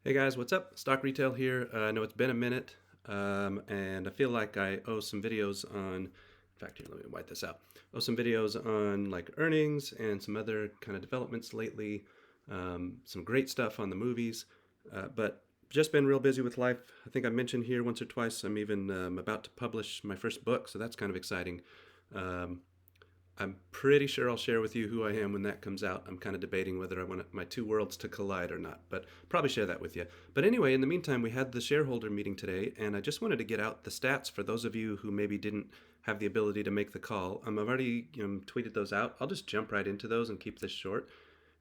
Hey guys, what's up? Stock Retail here. I know it's been a minute, and I feel like I owe some videos on, in fact, here, let me white this out. Owe some videos on like earnings and some other kind of developments lately. Some great stuff on the movies, but just been real busy with life. I think I mentioned here once or twice, I'm even about to publish my first book, so that's kind of exciting. Um, I'm pretty sure I'll share with you who I am when that comes out. I'm kind of debating whether I want my two worlds to collide or not, but probably share that with you. But anyway, in the meantime, we had the shareholder meeting today, and I just wanted to get out the stats for those of you who maybe didn't have the ability to make the call. I've already tweeted those out. I'll just jump right into those and keep this short.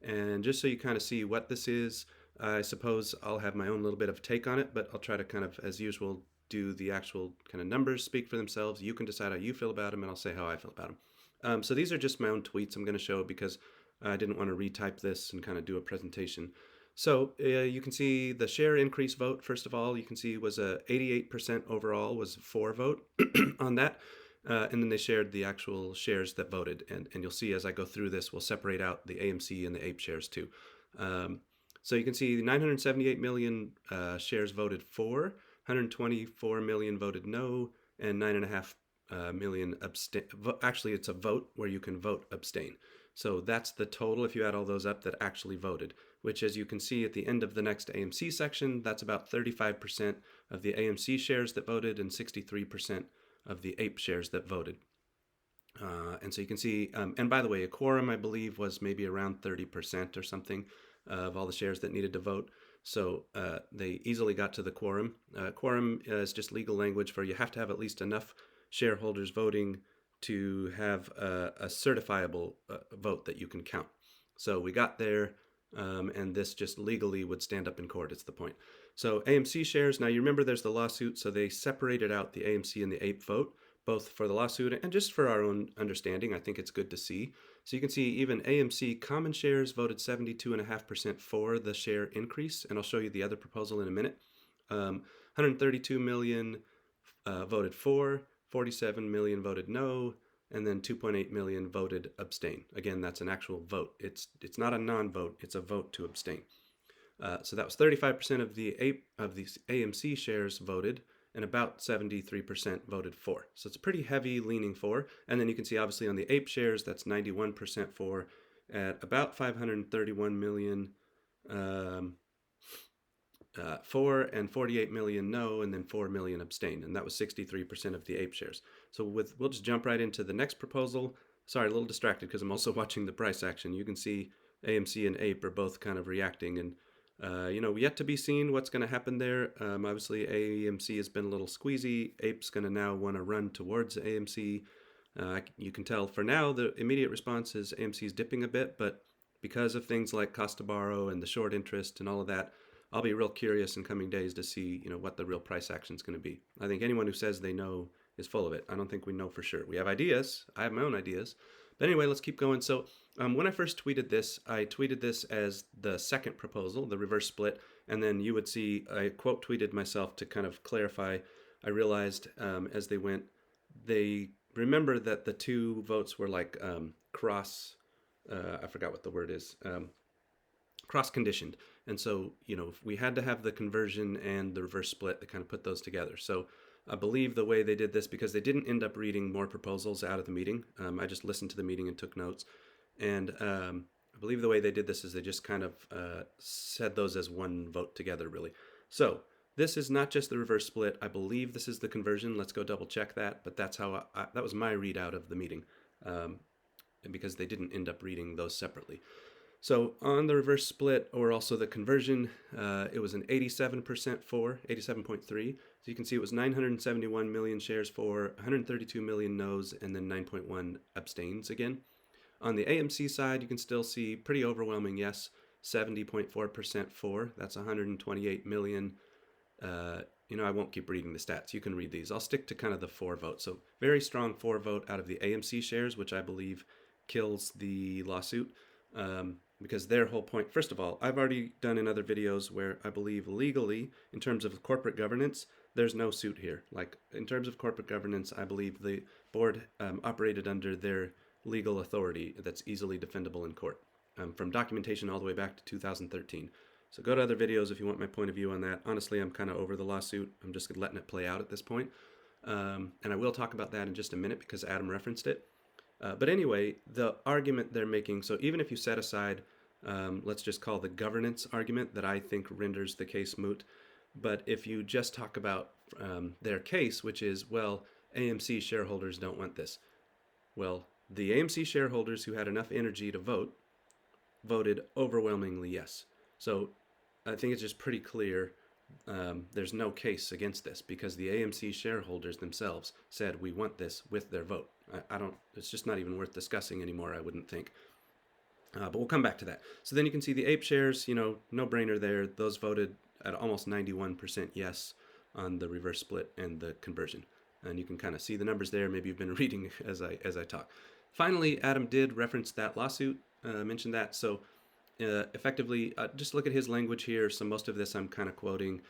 And just so you kind of see what this is, I suppose I'll have my own little bit of take on it, but I'll try to kind of, as usual, do the actual kind of numbers speak for themselves. You can decide how you feel about them, and I'll say how I feel about them. So these are just my own tweets I'm going to show because I didn't want to retype this and kind of do a presentation. So you can see the share increase vote, first of all, you can see was a 88% overall was for vote on that. And then they shared the actual shares that voted. And you'll see as I go through this, we'll separate out the AMC and the APE shares too. So you can see 978 million shares voted for, 124 million voted no, and 9.5 million abstain. Actually, it's a vote where you can vote abstain. So that's the total if you add all those up that actually voted, which as you can see at the end of the next AMC section, that's about 35% of the AMC shares that voted and 63% of the APE shares that voted. And so you can see, and by the way, a quorum, I believe, was maybe around 30% or something of all the shares that needed to vote. So they easily got to the quorum. Quorum is just legal language for you have to have at least enough shareholders voting to have a certifiable vote that you can count. So we got there, and this just legally would stand up in court. It's the point. So AMC shares, now you remember there's the lawsuit, so they separated out the AMC and the APE vote, both for the lawsuit and just for our own understanding. I think it's good to see. So you can see even AMC common shares voted 72.5% for the share increase, and I'll show you the other proposal in a minute. 132 million voted for, 47 million voted no, and then 2.8 million voted abstain. Again, that's an actual vote. It's not a non-vote, it's a vote to abstain. So that was 35% of the AMC shares voted, and about 73% voted for. So it's a pretty heavy leaning for. And then you can see obviously on the APE shares, that's 91% for at about 531 million for and 48 million no, and then 4 million abstain. And that was 63% of the APE shares. So we'll just jump right into the next proposal. Sorry, a little distracted because I'm also watching the price action. You can see AMC and APE are both kind of reacting, and yet to be seen what's going to happen there. Obviously, AMC has been a little squeezy. APE's going to now want to run towards AMC. You can tell for now the immediate response is AMC is dipping a bit, but because of things like cost to borrow and the short interest and all of that, I'll be real curious in coming days to see what the real price action is going to be. I think anyone who says they know is full of it. I don't think we know for sure. We have ideas. I have my own ideas. But anyway, let's keep going. So when I first tweeted this, I tweeted this as the second proposal, the reverse split, and then you would see I quote tweeted myself to kind of clarify. I realized as they went, they remember that the two votes were like cross, I forgot what the word is, cross-conditioned. And so, we had to have the conversion and the reverse split to kind of put those together. So I believe the way they did this, because they didn't end up reading more proposals out of the meeting. I just listened to the meeting and took notes. And I believe the way they did this is they just kind of said those as one vote together, really. So this is not just the reverse split. I believe this is the conversion. Let's go double check that. But that's how that was my readout of the meeting, because they didn't end up reading those separately. So on the reverse split or also the conversion, it was an 87% for, 87.3. So you can see it was 971 million shares for, 132 million no's, and then 9.1 abstains again. On the AMC side, you can still see pretty overwhelming yes, 70.4% for. That's 128 million. I won't keep reading the stats. You can read these. I'll stick to kind of the for vote. So very strong for vote out of the AMC shares, which I believe kills the lawsuit. Because their whole point, first of all, I've already done in other videos where I believe legally, in terms of corporate governance, there's no suit here. Like, in terms of corporate governance, I believe the board operated under their legal authority that's easily defendable in court, from documentation all the way back to 2013. So go to other videos if you want my point of view on that. Honestly, I'm kind of over the lawsuit. I'm just letting it play out at this point. And I will talk about that in just a minute because Adam referenced it. But anyway, the argument they're making, so even if you set aside, let's just call the governance argument that I think renders the case moot, but if you just talk about their case, which is, well, AMC shareholders don't want this. Well, the AMC shareholders who had enough energy to vote voted overwhelmingly yes. So I think it's just pretty clear there's no case against this because the AMC shareholders themselves said we want this with their vote. I don't. It's just not even worth discussing anymore, I wouldn't think. But we'll come back to that. So then you can see the APE shares, no brainer there. Those voted at almost 91% yes on the reverse split and the conversion. And you can kind of see the numbers there. Maybe you've been reading as I talk. Finally, Adam did reference that lawsuit, mention that. So effectively, just look at his language here. So most of this I'm kind of quoting.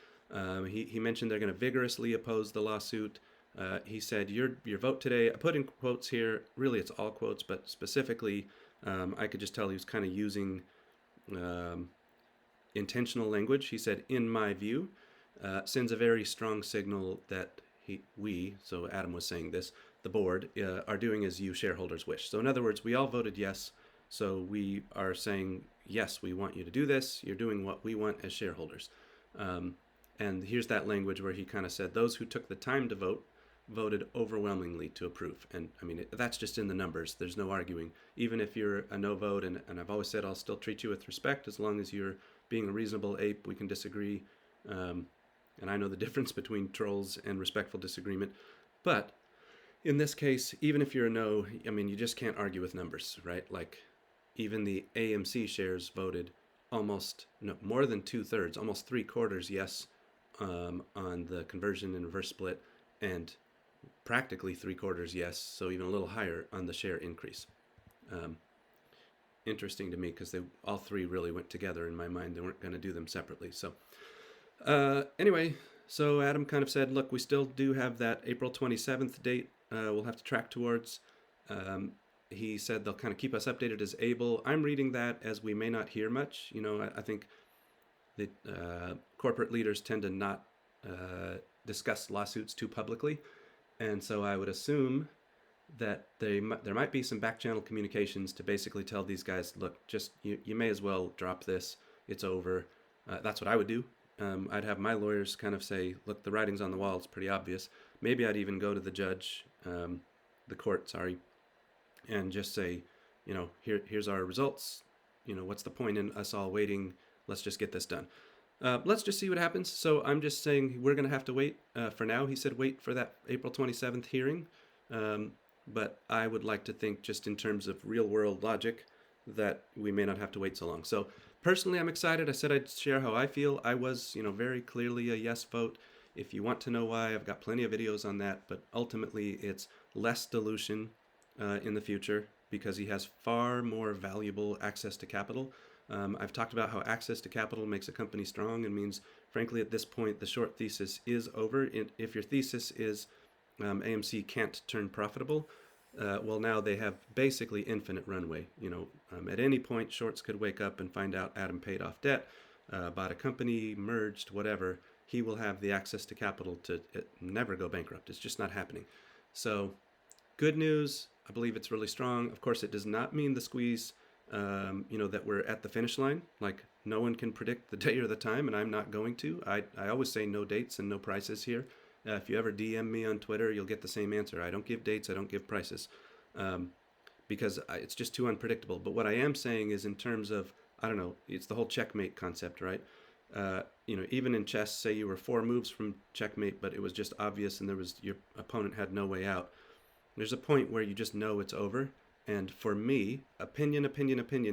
He mentioned they're going to vigorously oppose the lawsuit. He said, your vote today, I put in quotes here, really it's all quotes, but specifically, I could just tell he was kind of using intentional language. He said, in my view, sends a very strong signal that so Adam was saying this, the board, are doing as you shareholders wish. So in other words, we all voted yes. So we are saying, yes, we want you to do this. You're doing what we want as shareholders. And here's that language where he kind of said, those who took the time to vote voted overwhelmingly to approve. And I mean, that's just in the numbers. There's no arguing. Even if you're a no vote, and I've always said I'll still treat you with respect as long as you're being a reasonable ape. We can disagree. And I know the difference between trolls and respectful disagreement. But in this case, even if you're a no, I mean, you just can't argue with numbers, right? Like, even the AMC shares voted more than 2/3, almost 3/4 yes on the conversion and reverse split, and practically 3/4 yes, so even a little higher on the share increase. Interesting to me because all three really went together in my mind. They weren't going to do them separately. So anyway, so Adam kind of said, look, we still do have that April 27th date we'll have to track towards. He said they'll kind of keep us updated as able. I'm reading that as we may not hear much. I think the corporate leaders tend to not discuss lawsuits too publicly. And so I would assume that there might be some back channel communications to basically tell these guys, look, just you may as well drop this. It's over. That's what I would do. I'd have my lawyers kind of say, look, the writing's on the wall. It's pretty obvious. Maybe I'd even go to the judge, the court, and just say, here's our results. What's the point in us all waiting? Let's just get this done. Let's just see what happens. So I'm just saying we're going to have to wait for now. He said wait for that April 27th hearing. But I would like to think just in terms of real world logic that we may not have to wait so long. So personally, I'm excited. I said I'd share how I feel. I was, very clearly a yes vote. If you want to know why, I've got plenty of videos on that. But ultimately, it's less dilution in the future because he has far more valuable access to capital. I've talked about how access to capital makes a company strong and means, frankly, at this point, the short thesis is over. If your thesis is AMC can't turn profitable, well, now they have basically infinite runway. At any point, shorts could wake up and find out Adam paid off debt, bought a company, merged, whatever. He will have the access to capital to never go bankrupt. It's just not happening. So good news. I believe it's really strong. Of course, it does not mean the squeeze, that we're at the finish line. Like, no one can predict the day or the time, and I'm not going to. I always say no dates and no prices here. If you ever DM me on Twitter, you'll get the same answer. I don't give dates. I don't give prices because it's just too unpredictable. But what I am saying is in terms of, I don't know, it's the whole checkmate concept, right? Even in chess, say you were 4 moves from checkmate, but it was just obvious and your opponent had no way out. There's a point where you just know it's over. And for me, opinion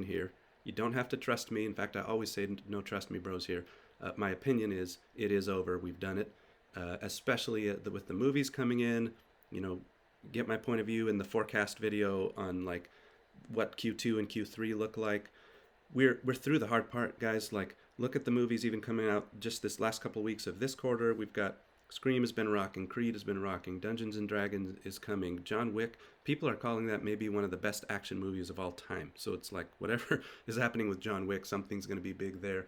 here. You don't have to trust me. In fact, I always say no trust me bros here. My opinion is it is over. We've done it. Especially with the movies coming in, get my point of view in the forecast video on like what Q2 and Q3 look like. We're through the hard part, guys. Like, look at the movies even coming out just this last couple of weeks of this quarter. We've got Scream has been rocking, Creed has been rocking, Dungeons and Dragons is coming, John Wick. People are calling that maybe one of the best action movies of all time. So it's like whatever is happening with John Wick, something's going to be big there.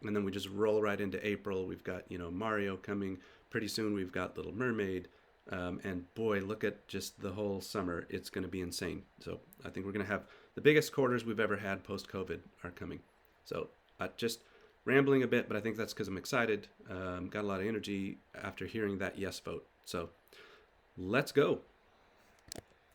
and then we just roll right into April. We've got, Mario coming pretty soon. We've got Little Mermaid. And boy, look at just the whole summer. It's going to be insane. So I think we're going to have the biggest quarters we've ever had post-COVID are coming. So just rambling a bit, but I think that's because I'm excited. Got a lot of energy after hearing that yes vote. So let's go.